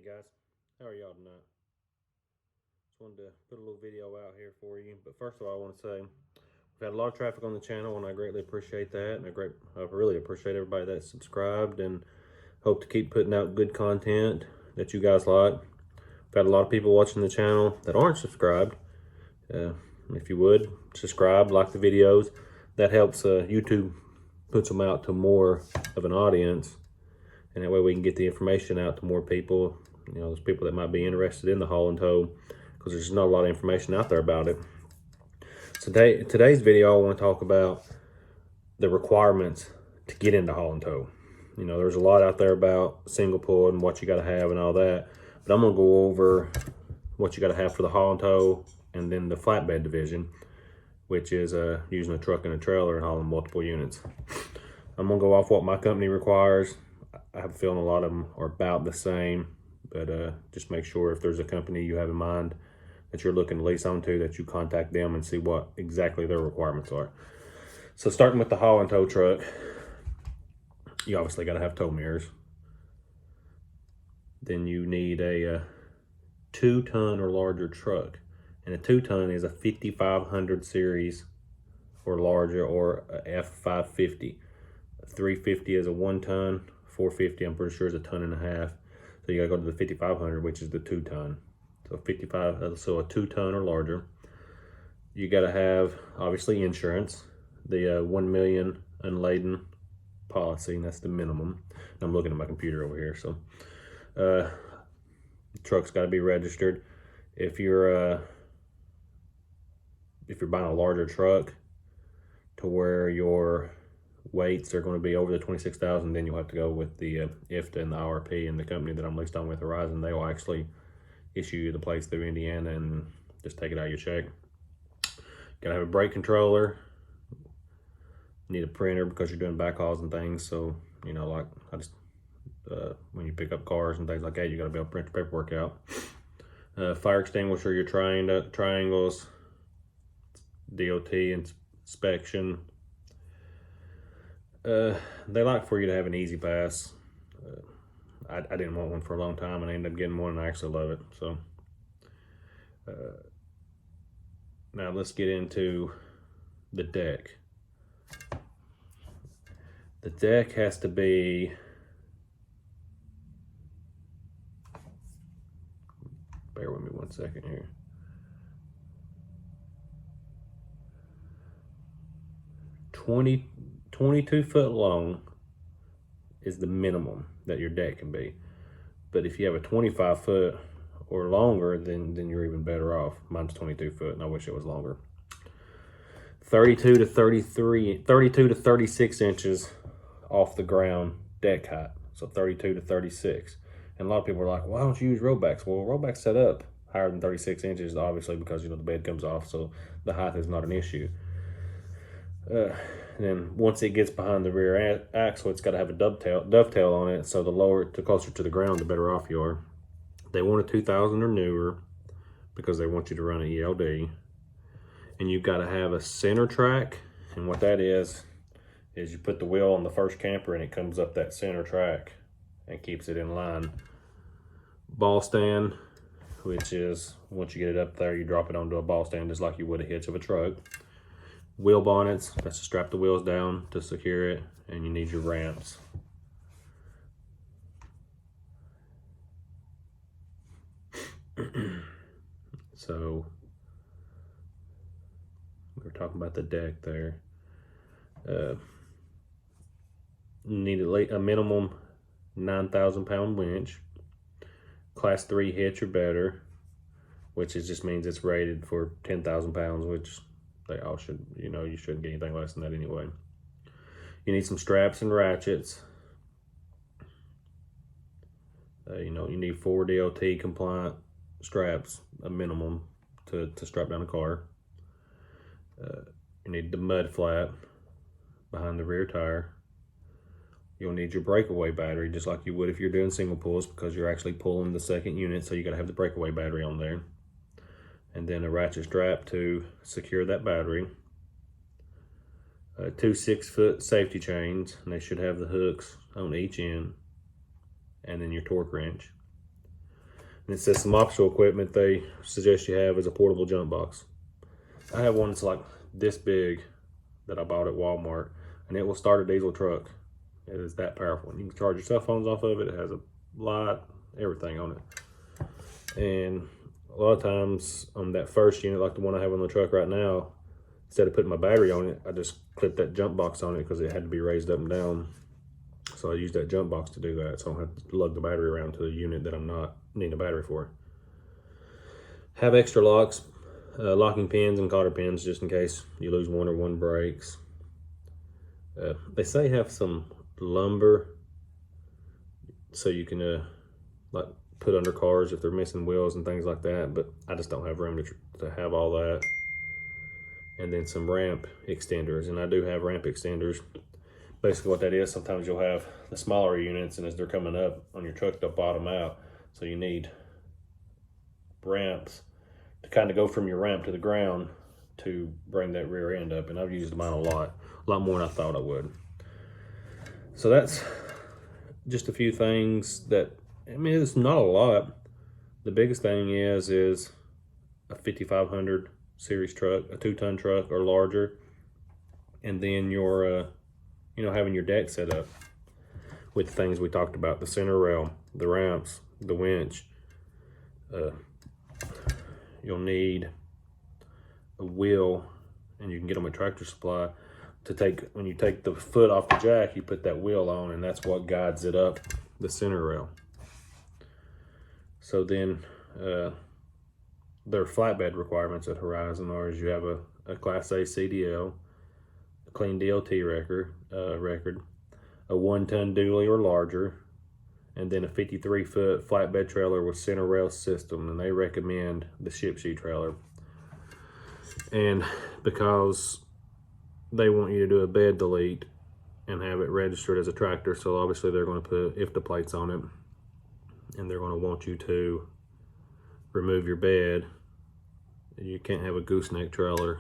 guys, how are y'all tonight? Just wanted to put a little video out here for you. But first of all, I want to say we've had a lot of traffic on the channel, and I greatly appreciate that. And I really appreciate everybody that's subscribed, and hope to keep putting out good content that you guys like. We've had a lot of people watching the channel that aren't subscribed. If you would subscribe, like the videos, that helps YouTube puts them out to more of an audience, and that way we can get the information out to more people. You know, those people that might be interested in the haul and tow, because there's not a lot of information out there about it. So today's video, I want to talk about the requirements to get into haul and tow. You know, there's a lot out there about single pull and what you got to have and all that, but I'm going to go over what you got to have for the haul and tow, and then the flatbed division, which is using a truck and a trailer and hauling multiple units. I'm going to go off what my company requires. I have a feeling a lot of them are about the same, but just make sure if there's a company you have in mind that you're looking to lease onto, that you contact them and see what exactly their requirements are. So starting with the haul and tow truck, you obviously got to have tow mirrors. Then you need a 2-ton or larger truck, and a 2-ton is a 5500 series or larger, or a F550. 350 is a 1-ton. 450, I'm pretty sure, is a 1.5 tons. So you gotta go to the 5500, which is the 2-ton. So so a 2-ton or larger. You gotta have obviously insurance, the 1 million unladen policy, and that's the minimum. And I'm looking at my computer over here. So the truck's got to be registered. If you're buying a larger truck to where your weights are going to be over the 26,000, then you'll have to go with the IFTA and the RP, and the company that I'm leased on with, Horizon. They will actually issue you the plates through Indiana and just take it out of your check. Gotta have a brake controller. Need a printer because you're doing backhauls and things. So, you know, like when you pick up cars and things like that, you gotta be able to print the paperwork out. Fire extinguisher, your triangles, DOT inspection. They like for you to have an easy pass. I didn't want one for a long time, and I ended up getting one, and I actually love it. So now let's get into the deck. The deck has to be bear with me 1 second here. 22 foot long is the minimum that your deck can be. But if you have a 25 foot or longer, then you're even better off. Mine's 22 foot, and I wish it was longer. 32 to 36 inches off the ground deck height. So 32 to 36. And a lot of people are like, why don't you use rollbacks? Well, rollbacks set up higher than 36 inches, obviously, because, you know, the bed comes off, so the height is not an issue. And then once it gets behind the rear axle, it's got to have a dovetail on it. So the closer to the ground, the better off you are. They want a 2000 or newer because they want you to run an ELD. And you've got to have a center track. And what that is you put the wheel on the first camper, and it comes up that center track and keeps it in line. Ball stand, which is once you get it up there, you drop it onto a ball stand just like you would a hitch of a truck. Wheel bonnets, that's to strap the wheels down to secure it, and you need your ramps. So we were talking about the deck there. You need a minimum 9,000 pound winch, class 3 hitch or better, which just means it's rated for 10,000 pounds, which they all should, you know, you shouldn't get anything less than that anyway. You need some straps and ratchets. You know, you need 4 DOT compliant straps, a minimum, to strap down a car. You need the mud flap behind the rear tire. You'll need your breakaway battery, just like you would if you're doing single pulls, because you're actually pulling the second unit, so you gotta have the breakaway battery on there. And then a ratchet strap to secure that battery. 2 6-foot safety chains, and they should have the hooks on each end. And then your torque wrench. And it says some optional equipment they suggest you have is a portable jump box. I have one that's like this big that I bought at Walmart, and it will start a diesel truck. It is that powerful. You can charge your cell phones off of it. It has a light, everything on it. And a lot of times on that first unit, like the one I have on the truck right now, instead of putting my battery on it, I just clipped that jump box on it because it had to be raised up and down. So I use that jump box to do that, so I don't have to lug the battery around to the unit that I'm not needing a battery for. Have extra locks, locking pins and cotter pins just in case you lose one or one breaks. They say have some lumber so you can like put under cars if they're missing wheels and things like that, but I just don't have room to have all that. And then some ramp extenders, and I do have ramp extenders. Basically what that is, sometimes you'll have the smaller units, and as they're coming up on your truck, they'll bottom out. So you need ramps to kind of go from your ramp to the ground to bring that rear end up. And I've used mine a lot more than I thought I would. So that's just a few things that, I mean, it's not a lot. The biggest thing is a 5500 series truck, a 2-ton truck or larger, and then your having your deck set up with the things we talked about: the center rail, the ramps, the winch. You'll need a wheel, and you can get them at Tractor Supply, to take, when you take the foot off the jack, you put that wheel on, and that's what guides it up the center rail. So then their flatbed requirements at Horizon are, is you have a Class A CDL, a clean DOT record, a 1-ton dually or larger, and then a 53-foot flatbed trailer with center rail system, and they recommend the ship sheet trailer. And because they want you to do a bed delete and have it registered as a tractor, so obviously they're going to put IFTA plates on it, and they're going to want you to remove your bed. You can't have a gooseneck trailer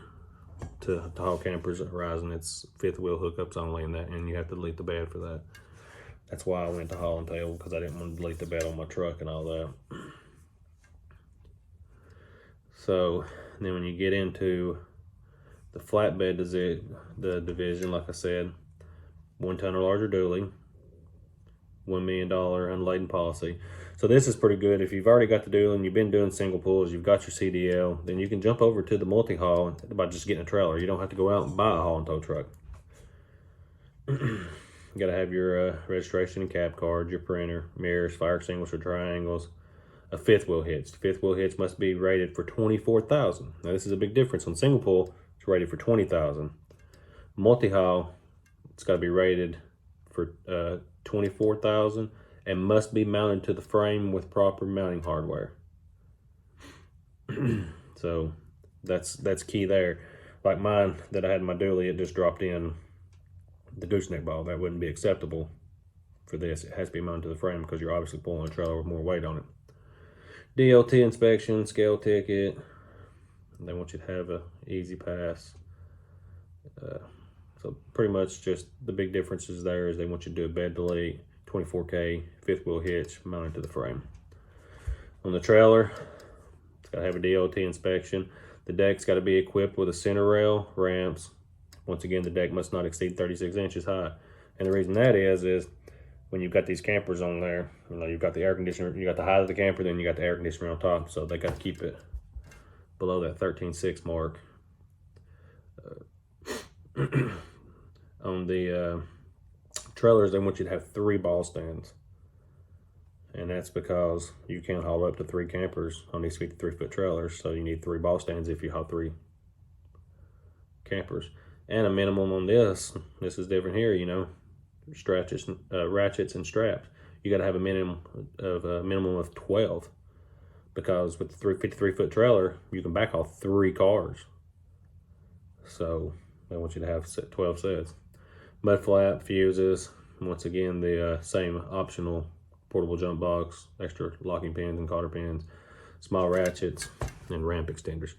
to haul campers at Horizon. It's fifth wheel hookups only, and you have to delete the bed for that. That's why I went to Haul and Tail, because I didn't want to delete the bed on my truck and all that. So then when you get into the flatbed the division, like I said, 1-ton or larger dually, $1 million unladen policy. So this is pretty good. If you've already got the dually and you've been doing single pulls, you've got your CDL, then you can jump over to the multi-haul by just getting a trailer. You don't have to go out and buy a haul and tow truck. You got to have your registration and cab card, your printer, mirrors, fire extinguisher, triangles, a fifth wheel hitch. The fifth wheel hitch must be rated for 24,000. Now this is a big difference. On single pull, it's rated for 20,000. Multi-haul, it's got to be rated for 24,000 and must be mounted to the frame with proper mounting hardware. So that's key there. Like mine that I had in my dually, it just dropped in the gooseneck ball. That wouldn't be acceptable for this. It has to be mounted to the frame because you're obviously pulling a trailer with more weight on it. DOT inspection, scale ticket. They want you to have a easy pass. So pretty much just the big differences there is they want you to do a bed delete, 24K, fifth wheel hitch mounted to the frame. On the trailer, it's got to have a DOT inspection. The deck's got to be equipped with a center rail, ramps. Once again, the deck must not exceed 36 inches high. And the reason that is when you've got these campers on there, you've got the air conditioner, you got the height of the camper, then you got the air conditioner on top. So they got to keep it below that 13.6 mark. On the trailers, they want you to have 3 ball stands. And that's because you can't haul up to 3 campers on these 53-foot trailers. So you need 3 ball stands if you haul 3 campers. And a minimum on this is different here, ratchets and straps. You got to have a minimum of 12, because with the 53-foot trailer, you can back haul 3 cars. So they want you to have 12 sets. Mud flap, fuses, once again the same optional portable jump box, extra locking pins and cotter pins, small ratchets, and ramp extenders.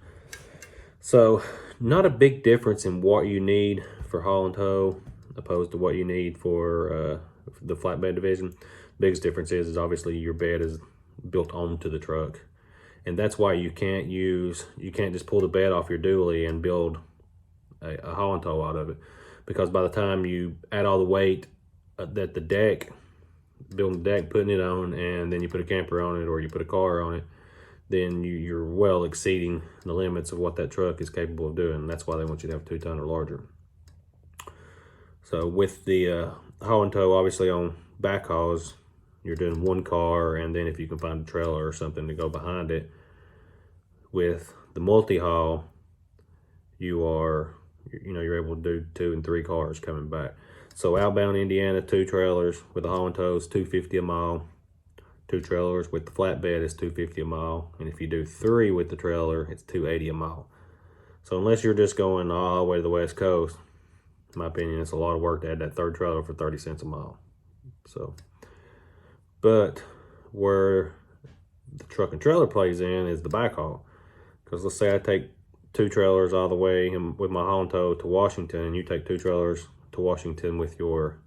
So not a big difference in what you need for haul and tow opposed to what you need for the flatbed division. Biggest difference is obviously your bed is built onto the truck. And that's why you can't just pull the bed off your dually and build a haul and tow out of it, because by the time you add all the weight that the deck, building the deck, putting it on, and then you put a camper on it or you put a car on it, then you're well exceeding the limits of what that truck is capable of doing. That's why they want you to have 2 ton or larger. So with the haul and tow, obviously on backhauls, you're doing 1 car, and then if you can find a trailer or something to go behind it. With the multi-haul, you're able to do 2 and 3 cars coming back. So outbound Indiana, 2 trailers with the haul and tow is $250 a mile. 2 trailers with the flatbed is $250 a mile. And if you do 3 with the trailer, it's $280 a mile. So unless you're just going all the way to the West Coast, in my opinion, it's a lot of work to add that 3rd trailer for 30 cents a mile. So, but where the truck and trailer plays in is the backhaul. Because let's say I take 2 trailers all the way with my haul and tow to Washington, and you take 2 trailers to Washington with your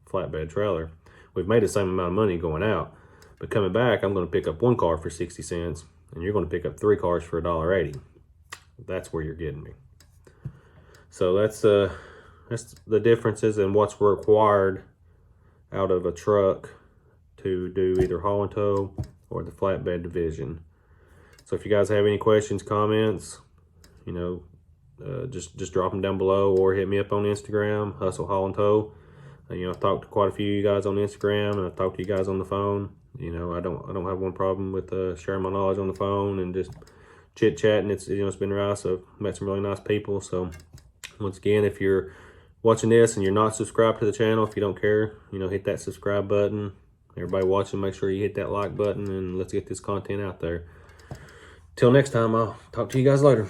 flatbed trailer. We've made the same amount of money going out, but coming back, I'm going to pick up 1 car for 60 cents, and you're going to pick up 3 cars for $1.80. That's where you're getting me. So that's the differences in what's required out of a truck to do either haul and tow or the flatbed division. So if you guys have any questions, comments, just drop them down below, or hit me up on Instagram, Hustle Haul and Tow. I've talked to quite a few of you guys on Instagram, and I've talked to you guys on the phone. I don't have one problem with sharing my knowledge on the phone and just chit chatting. It's been nice. I've met some really nice people. So once again, if you're watching this and you're not subscribed to the channel, if you don't care, hit that subscribe button. Everybody watching, make sure you hit that like button, and let's get this content out there. Till next time, I'll talk to you guys later.